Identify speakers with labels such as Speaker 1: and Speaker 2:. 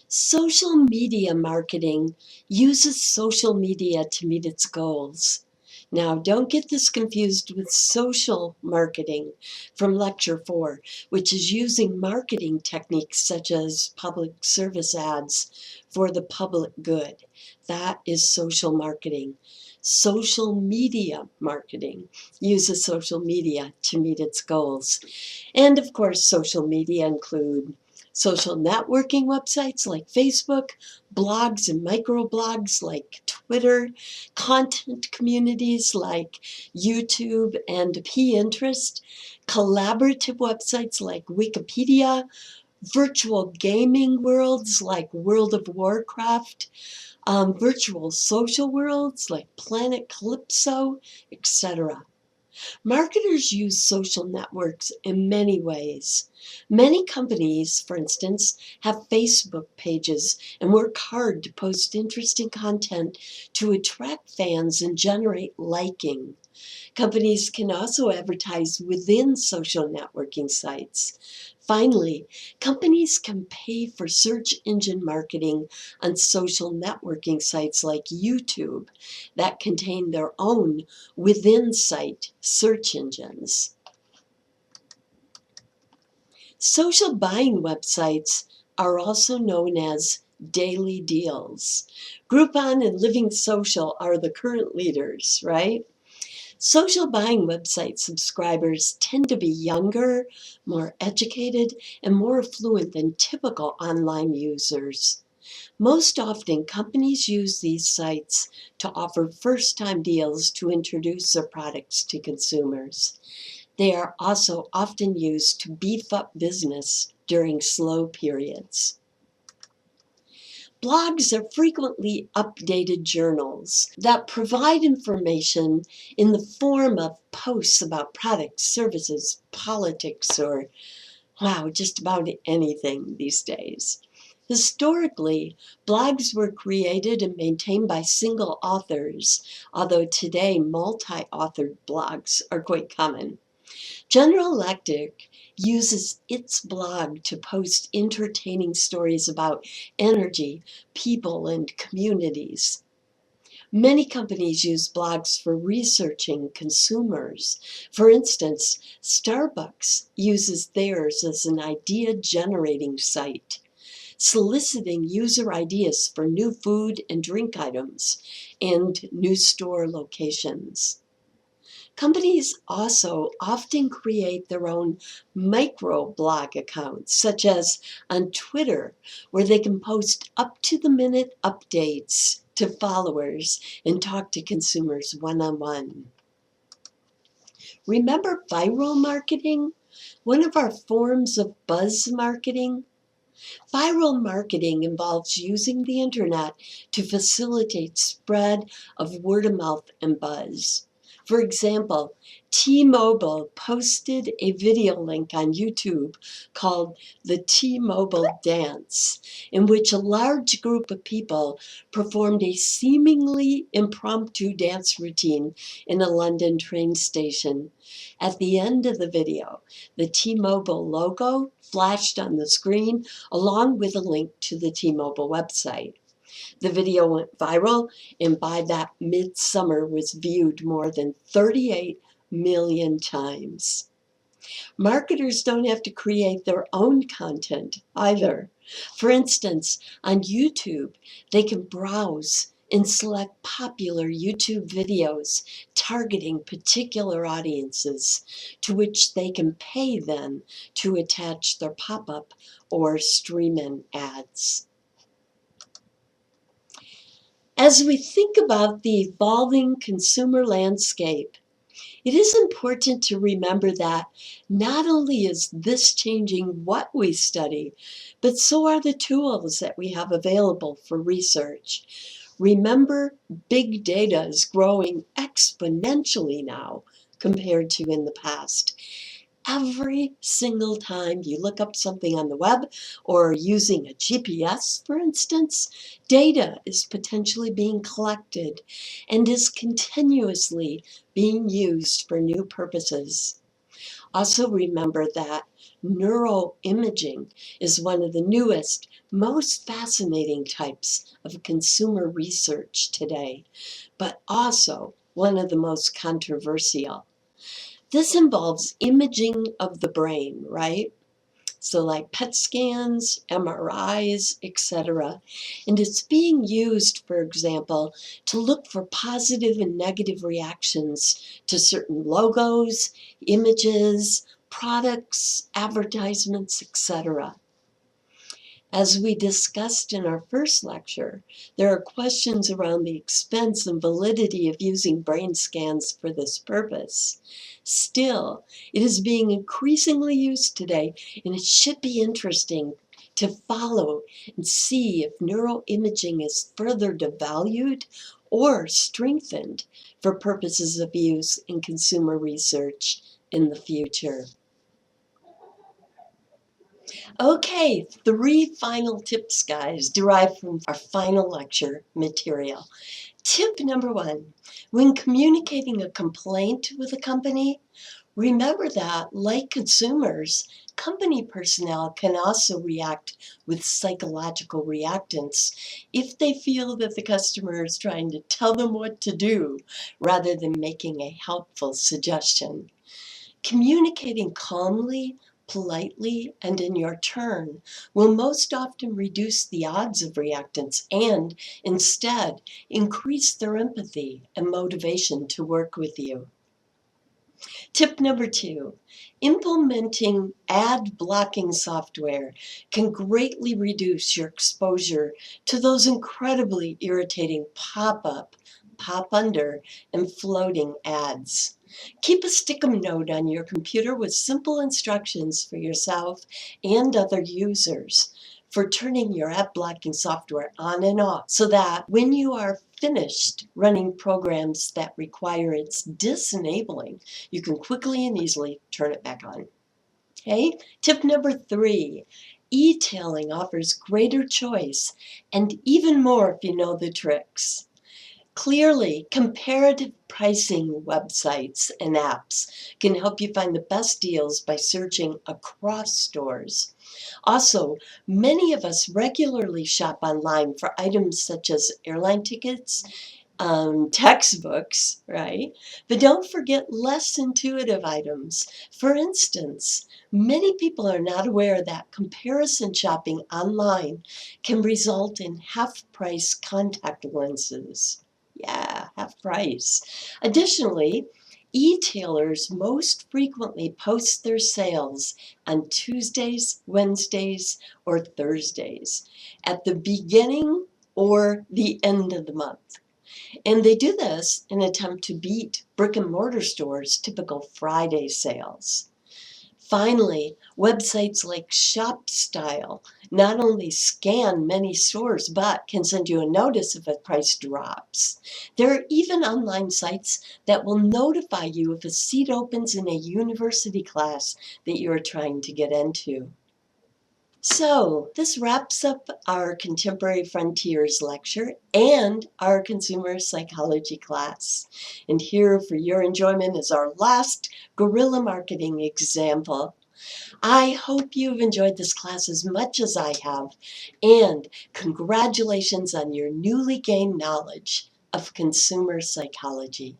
Speaker 1: Social media marketing uses social media to meet its goals. Now, don't get this confused with social marketing from Lecture 4, which is using marketing techniques such as public service ads for the public good. That is social marketing. Social media marketing uses social media to meet its goals. And of course, social media include social networking websites like Facebook, blogs and microblogs like Twitter, content communities like YouTube and Pinterest, collaborative websites like Wikipedia, virtual gaming worlds like World of Warcraft, virtual social worlds like Planet Calypso, etc. Marketers use social networks in many ways. Many companies, for instance, have Facebook pages and work hard to post interesting content to attract fans and generate liking. Companies can also advertise within social networking sites. Finally, companies can pay for search engine marketing on social networking sites like YouTube that contain their own within-site search engines. Social buying websites are also known as daily deals. Groupon and Living Social are the current leaders, right? Social buying website subscribers tend to be younger, more educated, and more affluent than typical online users. Most often, companies use these sites to offer first-time deals to introduce their products to consumers. They are also often used to beef up business during slow periods. Blogs are frequently updated journals that provide information in the form of posts about products, services, politics, or, wow, just about anything these days. Historically, blogs were created and maintained by single authors, although today multi-authored blogs are quite common. General Electric uses its blog to post entertaining stories about energy, people, and communities. Many companies use blogs for researching consumers. For instance, Starbucks uses theirs as an idea generating site, soliciting user ideas for new food and drink items and new store locations. Companies also often create their own microblog accounts, such as on Twitter, where they can post up-to-the-minute updates to followers and talk to consumers one-on-one. Remember viral marketing? One of our forms of buzz marketing? Viral marketing involves using the internet to facilitate spread of word of mouth and buzz. For example, T-Mobile posted a video link on YouTube called the T-Mobile Dance, in which a large group of people performed a seemingly impromptu dance routine in a London train station. At the end of the video, the T-Mobile logo flashed on the screen along with a link to the T-Mobile website. The video went viral, and by that midsummer was viewed more than 38 million times. Marketers don't have to create their own content either. For instance, on YouTube, they can browse and select popular YouTube videos targeting particular audiences to which they can pay then to attach their pop-up or stream-in ads. As we think about the evolving consumer landscape, it is important to remember that not only is this changing what we study, but so are the tools that we have available for research. Remember, big data is growing exponentially now compared to in the past. Every single time you look up something on the web or using a GPS, for instance, data is potentially being collected and is continuously being used for new purposes. Also remember that neuroimaging is one of the newest, most fascinating types of consumer research today, but also one of the most controversial. This involves imaging of the brain, right? So like PET scans, MRIs, etc. And it's being used, for example, to look for positive and negative reactions to certain logos, images, products, advertisements, etc. As we discussed in our first lecture, there are questions around the expense and validity of using brain scans for this purpose. Still, it is being increasingly used today, and it should be interesting to follow and see if neuroimaging is further devalued or strengthened for purposes of use in consumer research in the future. Okay, 3 final tips, guys, derived from our final lecture material. Tip number 1, when communicating a complaint with a company, remember that, like consumers, company personnel can also react with psychological reactants if they feel that the customer is trying to tell them what to do rather than making a helpful suggestion. Communicating calmly, politely, and in your turn will most often reduce the odds of reactants and, instead, increase their empathy and motivation to work with you. Tip number 2, implementing ad blocking software can greatly reduce your exposure to those incredibly irritating pop-up, pop-under, and floating ads. Keep a stick-em note on your computer with simple instructions for yourself and other users for turning your ad blocking software on and off so that when you are finished running programs that require its disenabling, you can quickly and easily turn it back on. Okay, tip number 3, e-tailing offers greater choice and even more if you know the tricks. Clearly, comparative pricing websites and apps can help you find the best deals by searching across stores. Also, many of us regularly shop online for items such as airline tickets, textbooks, right? But don't forget less intuitive items. For instance, many people are not aware that comparison shopping online can result in half-price contact lenses. Yeah, half price. Additionally, e-tailers most frequently post their sales on Tuesdays, Wednesdays, or Thursdays at the beginning or the end of the month. And they do this in an attempt to beat brick and mortar stores' typical Friday sales. Finally, websites like ShopStyle not only scan many stores but can send you a notice if a price drops. There are even online sites that will notify you if a seat opens in a university class that you are trying to get into. So, this wraps up our Contemporary Frontiers lecture and our consumer psychology class. And here for your enjoyment is our last guerrilla marketing example. I hope you've enjoyed this class as much as I have, and congratulations on your newly gained knowledge of consumer psychology.